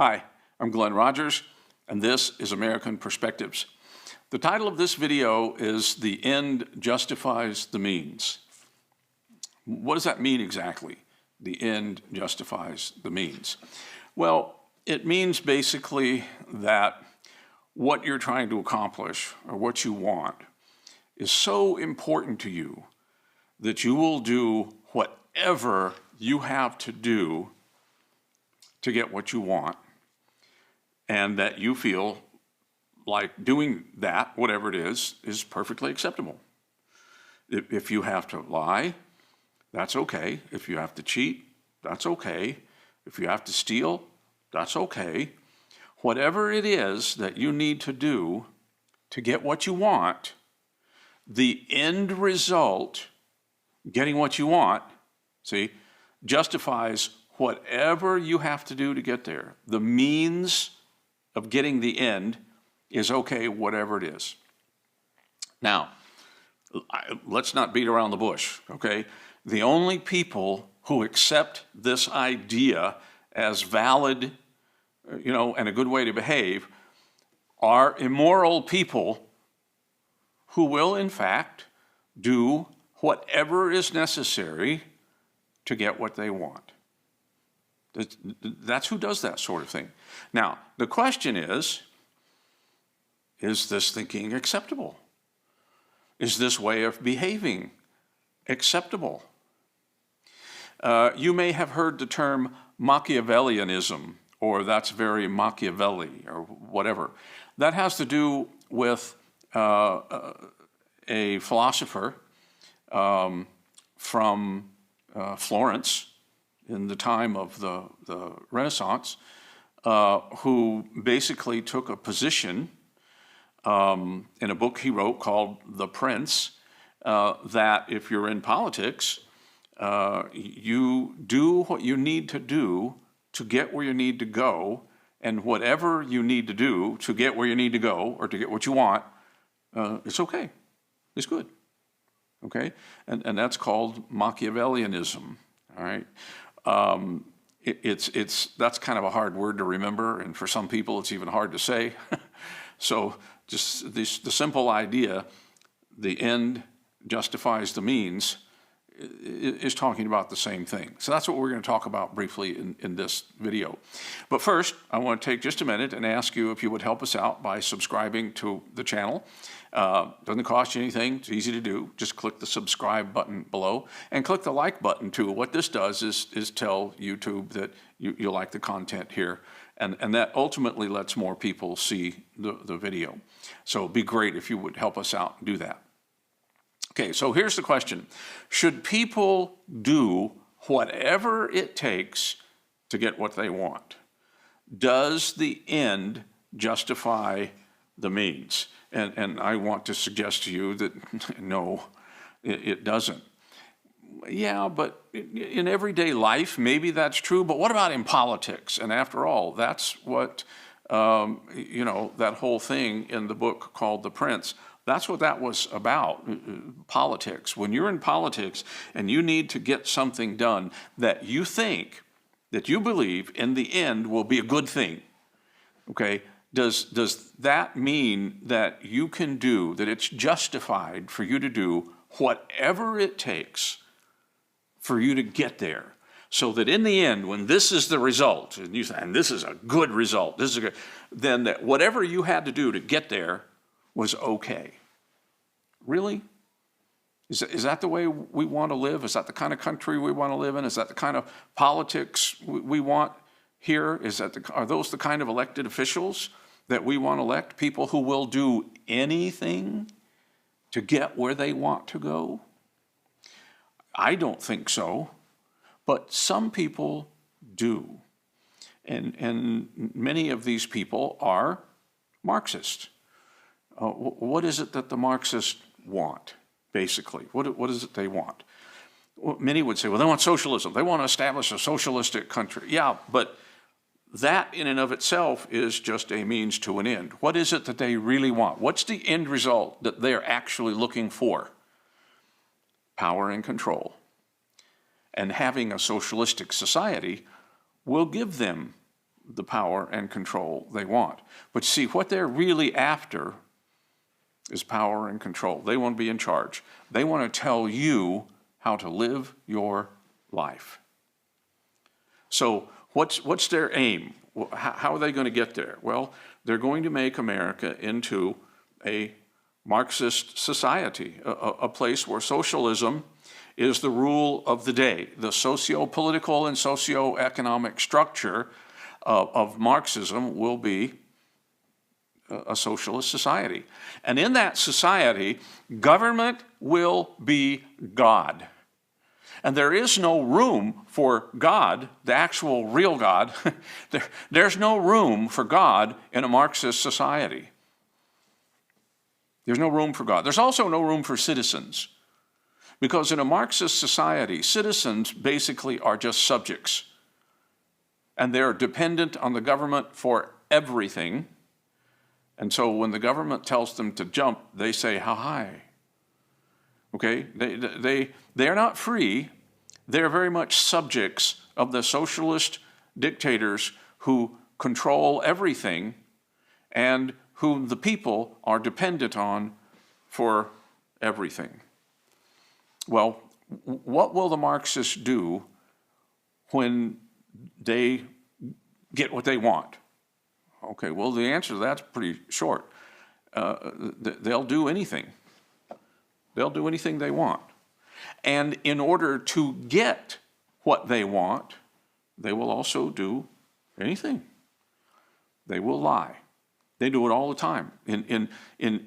Hi, I'm Glenn Rogers, and this is American Perspectives. The title of this video is The End Justifies the Means. What does that mean exactly? The end justifies the means. Well, it means basically that what you're trying to accomplish or what you want is so important to you that you will do whatever you have to do to get what you want, and that you feel like doing that, whatever it is perfectly acceptable. If you have to lie, that's okay. If you have to cheat, that's okay. If you have to steal, that's okay. Whatever it is that you need to do to get what you want, the end result, getting what you want, justifies whatever you have to do to get there. The means of getting the end is okay, whatever it is. Now, let's not beat around the bush, okay? The only people who accept this idea as valid, and a good way to behave are immoral people who will, in fact, do whatever is necessary to get what they want. That's who does that sort of thing. Now, the question is this thinking acceptable? Is this way of behaving acceptable? You may have heard the term Machiavellianism, or that's very Machiavelli, or whatever. That has to do with a philosopher from Florence in the time of the Renaissance, who basically took a position in a book he wrote called The Prince, that if you're in politics, you do what you need to do to get where you need to go, and whatever you need to do to get where you need to go or to get what you want, it's okay, it's good, okay? And that's called Machiavellianism, all right? That's kind of a hard word to remember, and for some people it's even hard to say. So just the simple idea, the end justifies the means, is talking about the same thing. So that's what we're going to talk about briefly in this video. But first, I want to take just a minute and ask you if you would help us out by subscribing to the channel. Doesn't cost you anything. It's easy to do. Just click the subscribe button below and click the like button too. What this does is tell YouTube that you like the content here, and that ultimately lets more people see the video. So it'd be great if you would help us out and do that. Okay, so here's the question. Should people do whatever it takes to get what they want? Does the end justify the means? And I want to suggest to you that no, it doesn't. Yeah, but in everyday life, maybe that's true, but what about in politics? And after all, that's what, that whole thing in the book called The Prince, that's what that was about, politics. When you're in politics and you need to get something done that you think, that you believe in the end will be a good thing, okay? Does that mean that you can do, that it's justified for you to do whatever it takes for you to get there? So that in the end, when this is the result, and you say, and this is a good result, this is a good, then that whatever you had to do to get there was okay. Really? Is that the way we want to live? Is that the kind of country we want to live in? Is that the kind of politics we want here? Are those the kind of elected officials that we want to elect? People who will do anything to get where they want to go? I don't think so, but some people do. And many of these people are Marxists. What is it that the Marxists want, basically? What is it they want? Well, many would say, well, they want socialism. They want to establish a socialistic country. Yeah, but that in and of itself is just a means to an end. What is it that they really want? What's the end result that they're actually looking for? Power and control. And having a socialistic society will give them the power and control they want. But see, what they're really after is power and control. They want to be in charge. They want to tell you how to live your life. So what's their aim? How are they going to get there? Well, they're going to make America into a Marxist society, a place where socialism is the rule of the day. The socio-political and socio-economic structure of Marxism will be a socialist society. And in that society, government will be God. And there is no room for God, the actual real God. There's no room for God in a Marxist society. There's no room for God. There's also no room for citizens. Because in a Marxist society, citizens basically are just subjects. And they're dependent on the government for everything. And so when the government tells them to jump, they say, how high? Okay, they're not free. They're very much subjects of the socialist dictators who control everything and whom the people are dependent on for everything. Well, what will the Marxists do when they get what they want? Okay, well, the answer to that's pretty short. They'll do anything. They'll do anything they want. And in order to get what they want, they will also do anything. They will lie. They do it all the time.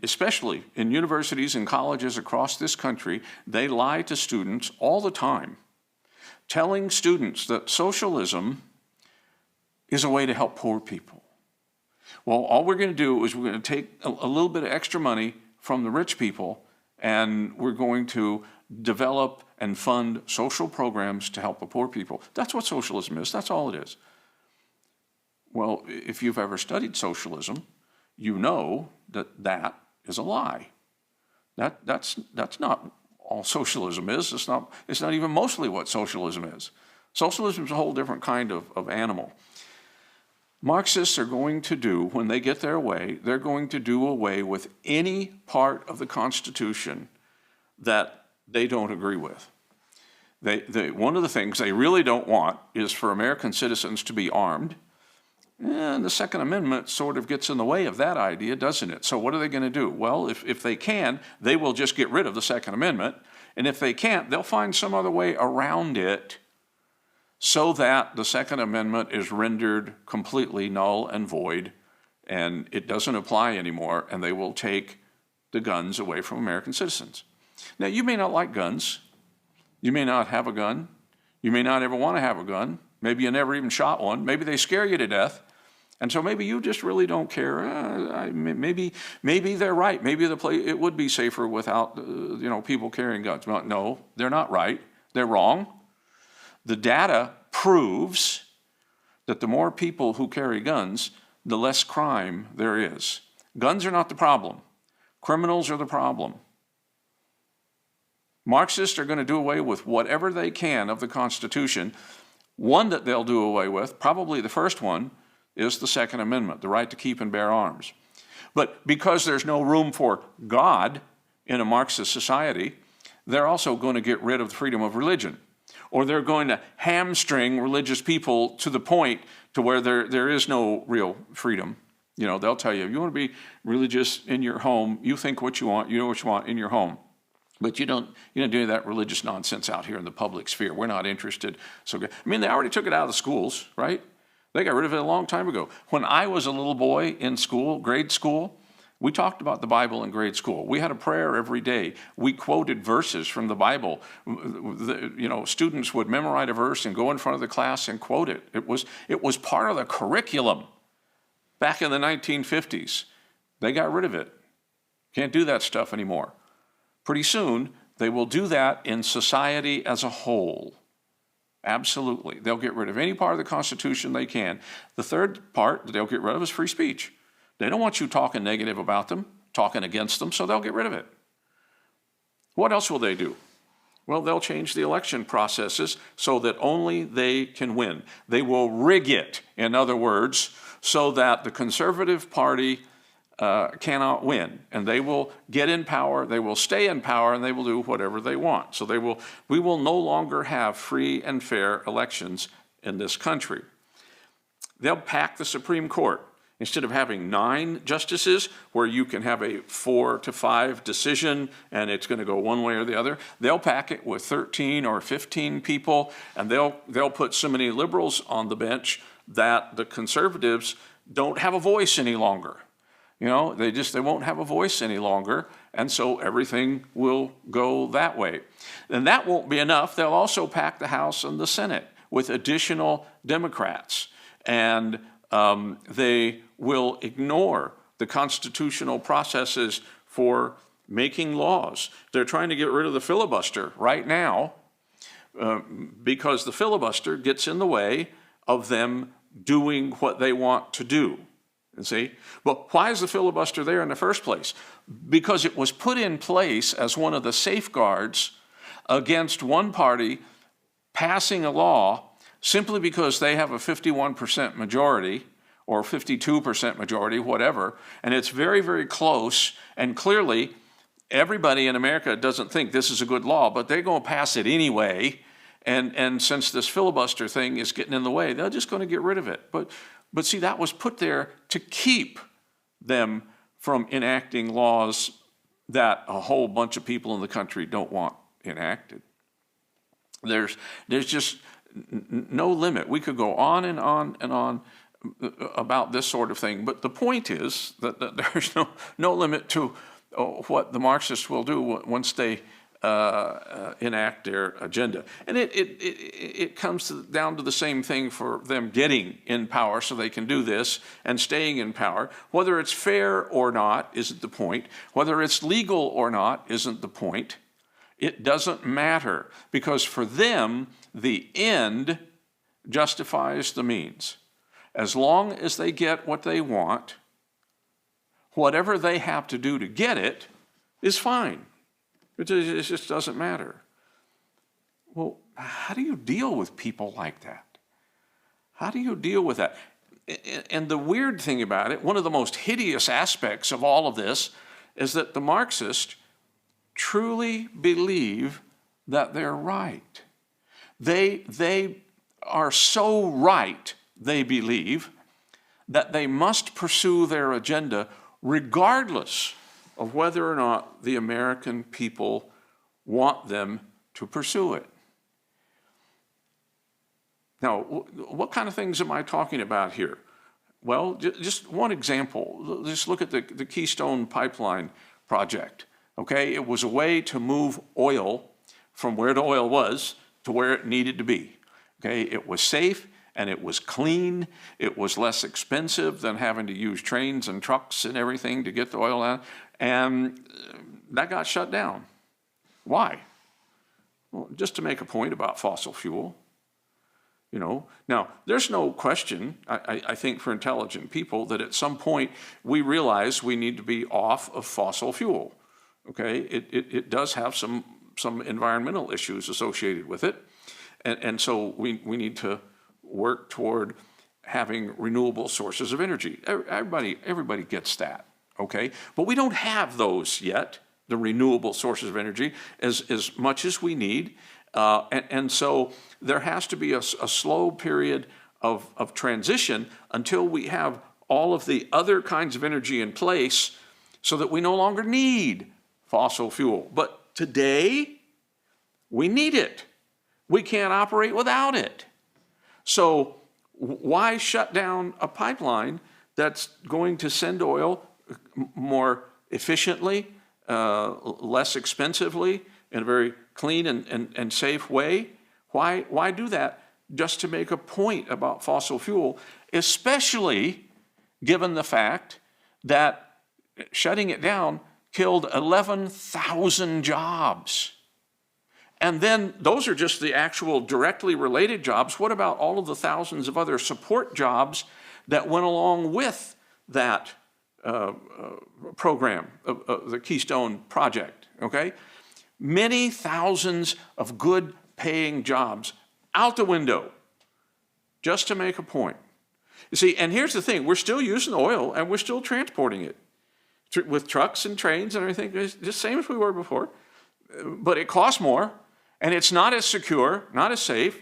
Especially in universities and colleges across this country, they lie to students all the time, telling students that socialism is a way to help poor people. Well, all we're going to do is we're going to take a little bit of extra money from the rich people, and we're going to develop and fund social programs to help the poor people. That's what socialism is. That's all it is. Well, if you've ever studied socialism, you know that that is a lie. That's not all socialism is. It's not even mostly what socialism is. Socialism is a whole different kind of animal. Marxists are going to do, when they get their way, they're going to do away with any part of the Constitution that they don't agree with. One of the things they really don't want is for American citizens to be armed. And the Second Amendment sort of gets in the way of that idea, doesn't it? So what are they going to do? Well, if they can, they will just get rid of the Second Amendment. And if they can't, they'll find some other way around it so that the Second Amendment is rendered completely null and void, and it doesn't apply anymore, and they will take the guns away from American citizens. Now, you may not like guns. You may not have a gun. You may not ever want to have a gun. Maybe you never even shot one. Maybe they scare you to death. And so maybe you just really don't care. Maybe they're right. Maybe it would be safer without people carrying guns. No, they're not right. They're wrong. The data proves that the more people who carry guns, the less crime there is. Guns are not the problem. Criminals are the problem. Marxists are going to do away with whatever they can of the Constitution. One that they'll do away with, probably the first one, is the Second Amendment, the right to keep and bear arms. But because there's no room for God in a Marxist society, they're also going to get rid of the freedom of religion. Or they're going to hamstring religious people to the point to where there is no real freedom. They'll tell you, if you want to be religious in your home, you think what you want, you know what you want in your home. But you don't do that religious nonsense out here in the public sphere. We're not interested. They already took it out of the schools, right? They got rid of it a long time ago. When I was a little boy in school, grade school, we talked about the Bible in grade school. We had a prayer every day. We quoted verses from the Bible. Students would memorize a verse and go in front of the class and quote it. It was part of the curriculum back in the 1950s. They got rid of it. Can't do that stuff anymore. Pretty soon, they will do that in society as a whole. Absolutely. They'll get rid of any part of the Constitution they can. The third part that they'll get rid of is free speech. They don't want you talking negative about them, talking against them, so they'll get rid of it. What else will they do? Well, they'll change the election processes so that only they can win. They will rig it, in other words, so that the Conservative Party cannot win. And they will get in power, they will stay in power, and they will do whatever they want. So we will no longer have free and fair elections in this country. They'll pack the Supreme Court. Instead of having 9 justices where you can have a 4-5 decision and it's going to go one way or the other, they'll pack it with 13 or 15 people, and they'll put so many liberals on the bench that the conservatives don't have a voice any longer. You know, they won't have a voice any longer, and so everything will go that way. And that won't be enough. They'll also pack the House and the Senate with additional Democrats, and they will ignore the constitutional processes for making laws. They're trying to get rid of the filibuster right now because the filibuster gets in the way of them doing what they want to do. You see? But why is the filibuster there in the first place? Because it was put in place as one of the safeguards against one party passing a law simply because they have a 51% majority or 52% majority, whatever, and it's very, very close, and clearly everybody in America doesn't think this is a good law, but they're going to pass it anyway, and since this filibuster thing is getting in the way, they're just going to get rid of it. But see, that was put there to keep them from enacting laws that a whole bunch of people in the country don't want enacted. There's just no limit. We could go on and on and on about this sort of thing, but the point is that there's no limit to what the Marxists will do once they enact their agenda. And it comes down to the same thing for them getting in power so they can do this and staying in power. Whether it's fair or not isn't the point. Whether it's legal or not isn't the point. It doesn't matter, because for them, the end justifies the means. As long as they get what they want, whatever they have to do to get it is fine. It just doesn't matter. Well, how do you deal with people like that? How do you deal with that? And the weird thing about it, one of the most hideous aspects of all of this, is that the Marxists truly believe that they're right. They are so right, they believe, that they must pursue their agenda regardless of whether or not the American people want them to pursue it. Now, what kind of things am I talking about here? Well, just one example. Just look at the Keystone Pipeline project. Okay, it was a way to move oil from where the oil was to where it needed to be. Okay, it was safe and it was clean. It was less expensive than having to use trains and trucks and everything to get the oil out. And that got shut down. Why? Well, just to make a point about fossil fuel. You know, now there's no question, I think, for intelligent people that at some point we realize we need to be off of fossil fuel. Okay, it does have some environmental issues associated with it, and so we need to work toward having renewable sources of energy. Everybody gets that. Okay, but we don't have those yet, the renewable sources of energy, as much as we need, and so there has to be a slow period of transition until we have all of the other kinds of energy in place so that we no longer need fossil fuel. But today, we need it. We can't operate without it. So why shut down a pipeline that's going to send oil more efficiently, less expensively, in a very clean and safe way? Why do that just to make a point about fossil fuel, especially given the fact that shutting it down killed 11,000 jobs? And then those are just the actual directly related jobs. What about all of the thousands of other support jobs that went along with that program, the Keystone Project, okay? Many thousands of good paying jobs out the window just to make a point. You see, and here's the thing, we're still using oil and we're still transporting it with trucks and trains and everything, it's the same as we were before, but it costs more and it's not as secure, not as safe.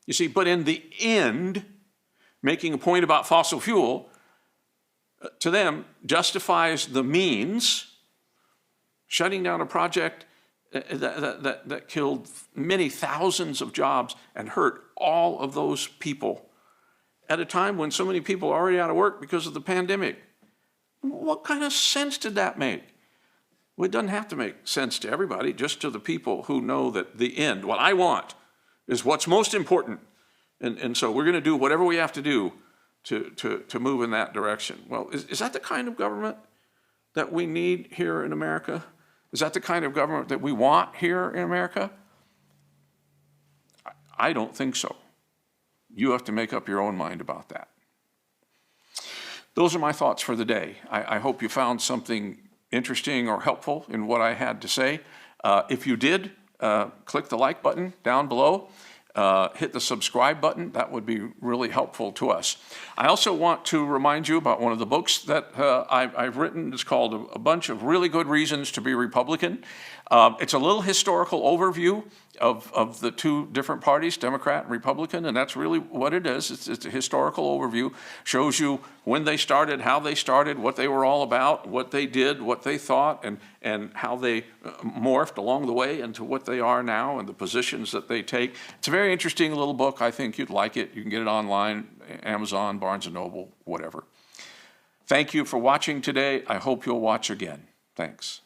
You see, but in the end, making a point about fossil fuel, to them, justifies the means, shutting down a project that killed many thousands of jobs and hurt all of those people at a time when so many people are already out of work because of the pandemic. What kind of sense did that make? Well, it doesn't have to make sense to everybody, just to the people who know that the end, what I want, is what's most important. And so we're going to do whatever we have to do to move in that direction. Well, is that the kind of government that we need here in America? Is that the kind of government that we want here in America? I don't think so. You have to make up your own mind about that. Those are my thoughts for the day. I hope you found something interesting or helpful in what I had to say. If you did, click the like button down below. Hit the subscribe button. That would be really helpful to us. I also want to remind you about one of the books that I've written. It's called A Bunch of Really Good Reasons to Be Republican. It's a little historical overview of the two different parties, Democrat and Republican, and that's really what it is. It's a historical overview. Shows you when they started, how they started, what they were all about, what they did, what they thought, and how they morphed along the way into what they are now and the positions that they take. It's a very interesting little book. I think you'd like it. You can get it online, Amazon, Barnes & Noble, whatever. Thank you for watching today. I hope you'll watch again. Thanks.